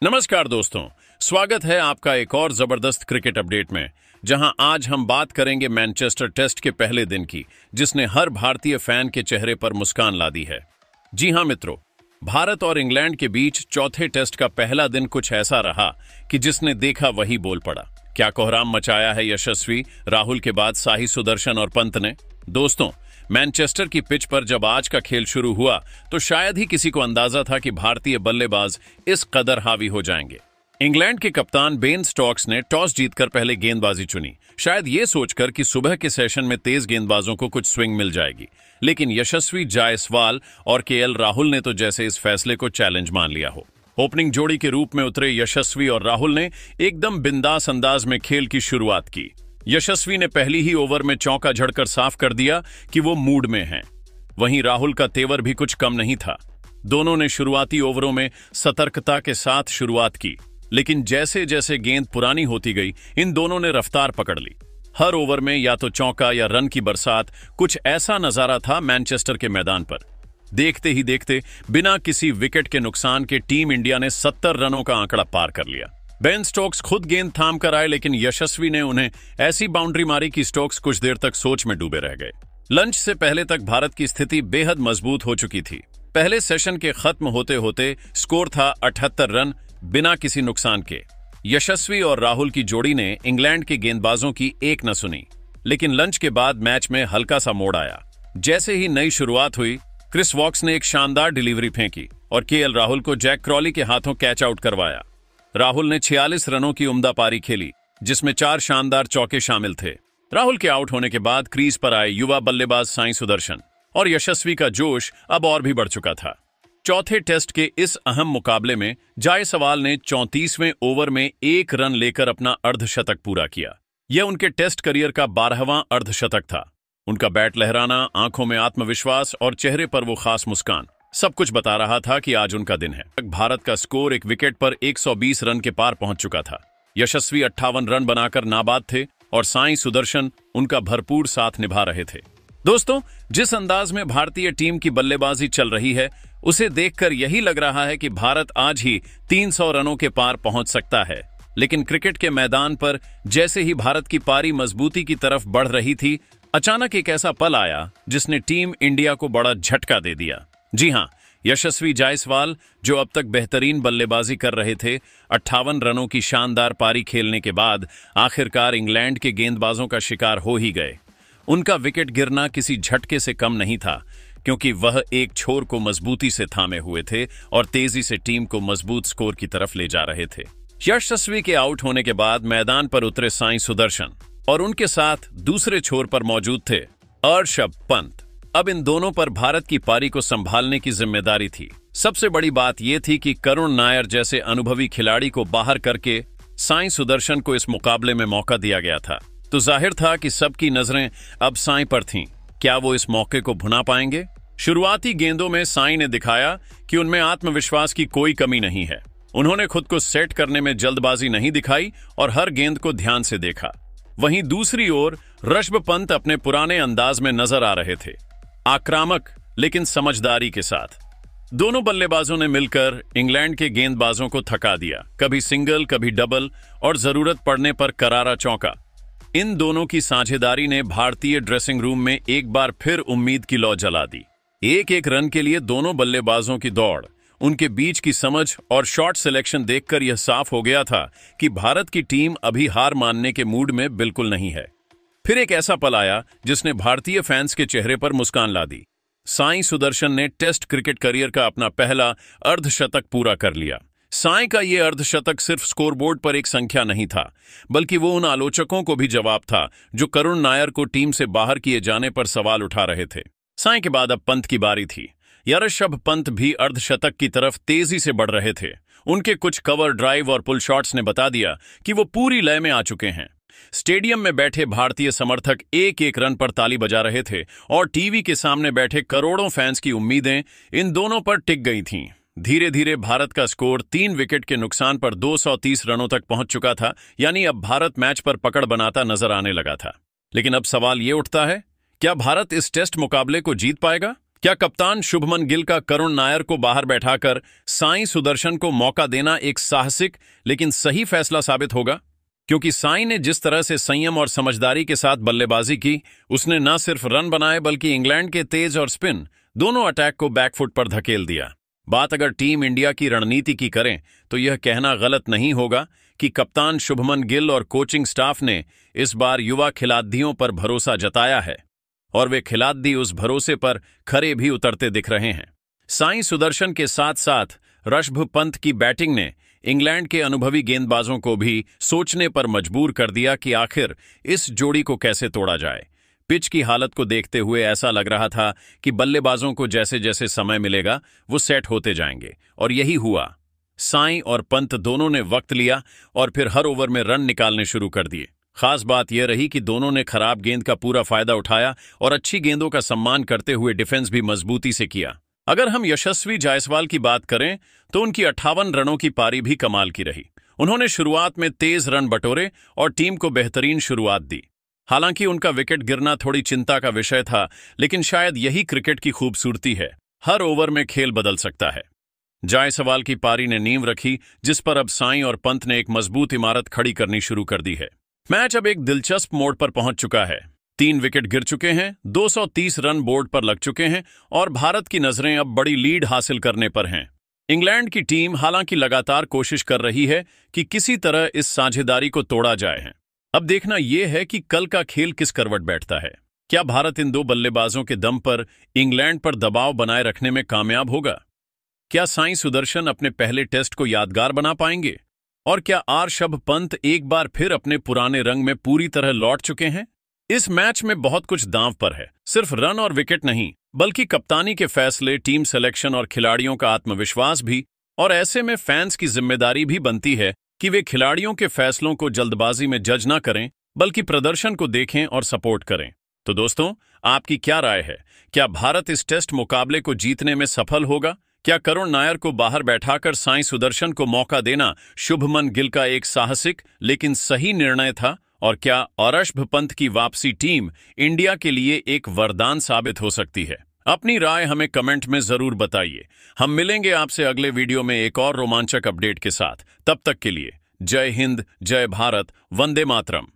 नमस्कार दोस्तों, स्वागत है आपका एक और जबरदस्त क्रिकेट अपडेट में, जहां आज हम बात करेंगे मैनचेस्टर टेस्ट के पहले दिन की, जिसने हर भारतीय फैन के चेहरे पर मुस्कान ला दी है। जी हां मित्रों, भारत और इंग्लैंड के बीच चौथे टेस्ट का पहला दिन कुछ ऐसा रहा कि जिसने देखा वही बोल पड़ा। क्या कोहराम मचाया है यशस्वी, राहुल के बाद साई सुदर्शन और पंत ने। दोस्तों, मैनचेस्टर की पिच पर जब आज का खेल शुरू हुआ तो शायद ही किसी को अंदाजा था कि भारतीय बल्लेबाज इस कदर हावी हो जाएंगे। इंग्लैंड के कप्तान बेन स्टोक्स ने टॉस जीतकर पहले गेंदबाजी चुनी, शायद ये सोचकर कि सुबह के सेशन में तेज गेंदबाजों को कुछ स्विंग मिल जाएगी। लेकिन यशस्वी जायसवाल और केएल राहुल ने तो जैसे इस फैसले को चैलेंज मान लिया हो। ओपनिंग जोड़ी के रूप में उतरे यशस्वी और राहुल ने एकदम बिंदास अंदाज में खेल की शुरुआत की। यशस्वी ने पहली ही ओवर में चौका झड़कर साफ कर दिया कि वो मूड में हैं। वहीं राहुल का तेवर भी कुछ कम नहीं था। दोनों ने शुरुआती ओवरों में सतर्कता के साथ शुरुआत की, लेकिन जैसे जैसे गेंद पुरानी होती गई, इन दोनों ने रफ्तार पकड़ ली। हर ओवर में या तो चौका या रन की बरसात, कुछ ऐसा नजारा था मैनचेस्टर के मैदान पर। देखते ही देखते बिना किसी विकेट के नुकसान के टीम इंडिया ने 70 रनों का आंकड़ा पार कर लिया। बेन स्टोक्स खुद गेंद थाम कर आए, लेकिन यशस्वी ने उन्हें ऐसी बाउंड्री मारी कि स्टोक्स कुछ देर तक सोच में डूबे रह गए। लंच से पहले तक भारत की स्थिति बेहद मजबूत हो चुकी थी। पहले सेशन के खत्म होते होते स्कोर था 78 रन बिना किसी नुकसान के। यशस्वी और राहुल की जोड़ी ने इंग्लैंड के गेंदबाजों की एक न सुनी, लेकिन लंच के बाद मैच में हल्का सा मोड़ आया। जैसे ही नई शुरुआत हुई, क्रिस वॉक्स ने एक शानदार डिलीवरी फेंकी और केएल राहुल को जैक क्रॉली के हाथों कैच आउट करवाया। राहुल ने 46 रनों की उम्दा पारी खेली, जिसमें 4 शानदार चौके शामिल थे। राहुल के आउट होने के बाद क्रीज पर आए युवा बल्लेबाज साई सुदर्शन और यशस्वी का जोश अब और भी बढ़ चुका था। चौथे टेस्ट के इस अहम मुकाबले में जायसवाल ने 34वें ओवर में 1 रन लेकर अपना अर्धशतक पूरा किया। यह उनके टेस्ट करियर का 12वां अर्धशतक था। उनका बैट लहराना, आंखों में आत्मविश्वास और चेहरे पर वो खास मुस्कान, सब कुछ बता रहा था कि आज उनका दिन है। भारत का स्कोर एक विकेट पर 120 रन के पार पहुंच चुका था। यशस्वी 58 रन बनाकर नाबाद थे और साई सुदर्शन उनका भरपूर साथ निभा रहे थे। दोस्तों, जिस अंदाज में भारतीय टीम की बल्लेबाजी चल रही है, उसे देखकर यही लग रहा है कि भारत आज ही 300 रनों के पार पहुंच सकता है। लेकिन क्रिकेट के मैदान पर जैसे ही भारत की पारी मजबूती की तरफ बढ़ रही थी, अचानक एक ऐसा पल आया जिसने टीम इंडिया को बड़ा झटका दे दिया। जी हां, यशस्वी जायसवाल, जो अब तक बेहतरीन बल्लेबाजी कर रहे थे, 58 रनों की शानदार पारी खेलने के बाद आखिरकार इंग्लैंड के गेंदबाजों का शिकार हो ही गए। उनका विकेट गिरना किसी झटके से कम नहीं था, क्योंकि वह एक छोर को मजबूती से थामे हुए थे और तेजी से टीम को मजबूत स्कोर की तरफ ले जा रहे थे। यशस्वी के आउट होने के बाद मैदान पर उतरे साई सुदर्शन और उनके साथ दूसरे छोर पर मौजूद थे ऋषभ पंत। अब इन दोनों पर भारत की पारी को संभालने की जिम्मेदारी थी। सबसे बड़ी बात यह थी कि करुण नायर जैसे अनुभवी खिलाड़ी को बाहर करके साई सुदर्शन को इस मुकाबले में मौका दिया गया था। तो जाहिर था कि सबकी नजरें अब साई पर थीं। क्या वो इस मौके को भुना पाएंगे? शुरुआती गेंदों में साई ने दिखाया कि उनमें आत्मविश्वास की कोई कमी नहीं है। उन्होंने खुद को सेट करने में जल्दबाजी नहीं दिखाई और हर गेंद को ध्यान से देखा। वहीं दूसरी ओर ऋषभ पंत अपने पुराने अंदाज में नजर आ रहे थे, आक्रामक लेकिन समझदारी के साथ। दोनों बल्लेबाजों ने मिलकर इंग्लैंड के गेंदबाजों को थका दिया, कभी सिंगल, कभी डबल और जरूरत पड़ने पर करारा चौका। इन दोनों की साझेदारी ने भारतीय ड्रेसिंग रूम में एक बार फिर उम्मीद की लौ जला दी। एक एक रन के लिए दोनों बल्लेबाजों की दौड़, उनके बीच की समझ और शॉट सिलेक्शन देखकर यह साफ हो गया था कि भारत की टीम अभी हार मानने के मूड में बिल्कुल नहीं है। फिर एक ऐसा पल आया जिसने भारतीय फैंस के चेहरे पर मुस्कान ला दी। साई सुदर्शन ने टेस्ट क्रिकेट करियर का अपना पहला अर्धशतक पूरा कर लिया। साई का यह अर्धशतक सिर्फ स्कोरबोर्ड पर एक संख्या नहीं था, बल्कि वो उन आलोचकों को भी जवाब था जो करुण नायर को टीम से बाहर किए जाने पर सवाल उठा रहे थे। साई के बाद अब पंत की बारी थी। ऋषभ पंत भी अर्धशतक की तरफ तेजी से बढ़ रहे थे। उनके कुछ कवर ड्राइव और पुल शॉट्स ने बता दिया कि वो पूरी लय में आ चुके हैं। स्टेडियम में बैठे भारतीय समर्थक एक एक रन पर ताली बजा रहे थे और टीवी के सामने बैठे करोड़ों फैंस की उम्मीदें इन दोनों पर टिक गई थीं। धीरे धीरे भारत का स्कोर 3 विकेट के नुकसान पर 230 रनों तक पहुंच चुका था, यानी अब भारत मैच पर पकड़ बनाता नजर आने लगा था। लेकिन अब सवाल ये उठता है, क्या भारत इस टेस्ट मुकाबले को जीत पाएगा? क्या कप्तान शुभमन गिल का करुण नायर को बाहर बैठाकर साई सुदर्शन को मौका देना एक साहसिक लेकिन सही फैसला साबित होगा? क्योंकि साई ने जिस तरह से संयम और समझदारी के साथ बल्लेबाजी की, उसने न सिर्फ रन बनाए बल्कि इंग्लैंड के तेज और स्पिन दोनों अटैक को बैकफुट पर धकेल दिया। बात अगर टीम इंडिया की रणनीति की करें तो यह कहना गलत नहीं होगा कि कप्तान शुभमन गिल और कोचिंग स्टाफ ने इस बार युवा खिलाड़ियों पर भरोसा जताया है और वे खिलाड़ी उस भरोसे पर खरे भी उतरते दिख रहे हैं। साई सुदर्शन के साथ साथ ऋषभ पंत की बैटिंग ने इंग्लैंड के अनुभवी गेंदबाजों को भी सोचने पर मजबूर कर दिया कि आखिर इस जोड़ी को कैसे तोड़ा जाए। पिच की हालत को देखते हुए ऐसा लग रहा था कि बल्लेबाजों को जैसे जैसे समय मिलेगा वो सेट होते जाएंगे, और यही हुआ। साई और पंत दोनों ने वक्त लिया और फिर हर ओवर में रन निकालने शुरू कर दिए। खास बात यह रही कि दोनों ने खराब गेंद का पूरा फायदा उठाया और अच्छी गेंदों का सम्मान करते हुए डिफेंस भी मजबूती से किया। अगर हम यशस्वी जायसवाल की बात करें तो उनकी 58 रनों की पारी भी कमाल की रही। उन्होंने शुरुआत में तेज रन बटोरे और टीम को बेहतरीन शुरुआत दी। हालांकि उनका विकेट गिरना थोड़ी चिंता का विषय था, लेकिन शायद यही क्रिकेट की खूबसूरती है, हर ओवर में खेल बदल सकता है। जायसवाल की पारी ने नींव रखी जिस पर अब साई और पंत ने एक मजबूत इमारत खड़ी करनी शुरू कर दी है। मैच अब एक दिलचस्प मोड़ पर पहुंच चुका है। 3 विकेट गिर चुके हैं, 230 रन बोर्ड पर लग चुके हैं और भारत की नजरें अब बड़ी लीड हासिल करने पर हैं। इंग्लैंड की टीम हालांकि लगातार कोशिश कर रही है कि किसी तरह इस साझेदारी को तोड़ा जाए। अब देखना यह है कि कल का खेल किस करवट बैठता है। क्या भारत इन 2 बल्लेबाजों के दम पर इंग्लैंड पर दबाव बनाए रखने में कामयाब होगा? क्या साई सुदर्शन अपने पहले टेस्ट को यादगार बना पाएंगे? और क्या ऋषभ पंत एक बार फिर अपने पुराने रंग में पूरी तरह लौट चुके हैं? इस मैच में बहुत कुछ दांव पर है, सिर्फ रन और विकेट नहीं, बल्कि कप्तानी के फैसले, टीम सिलेक्शन और खिलाड़ियों का आत्मविश्वास भी। और ऐसे में फैंस की जिम्मेदारी भी बनती है कि वे खिलाड़ियों के फैसलों को जल्दबाजी में जज ना करें, बल्कि प्रदर्शन को देखें और सपोर्ट करें। तो दोस्तों, आपकी क्या राय है? क्या भारत इस टेस्ट मुकाबले को जीतने में सफल होगा? क्या करुण नायर को बाहर बैठाकर साई सुदर्शन को मौका देना शुभमन गिल का एक साहसिक लेकिन सही निर्णय था? और क्या ऋषभ पंत की वापसी टीम इंडिया के लिए एक वरदान साबित हो सकती है? अपनी राय हमें कमेंट में जरूर बताइए। हम मिलेंगे आपसे अगले वीडियो में एक और रोमांचक अपडेट के साथ। तब तक के लिए जय हिंद, जय भारत, वंदे मातरम।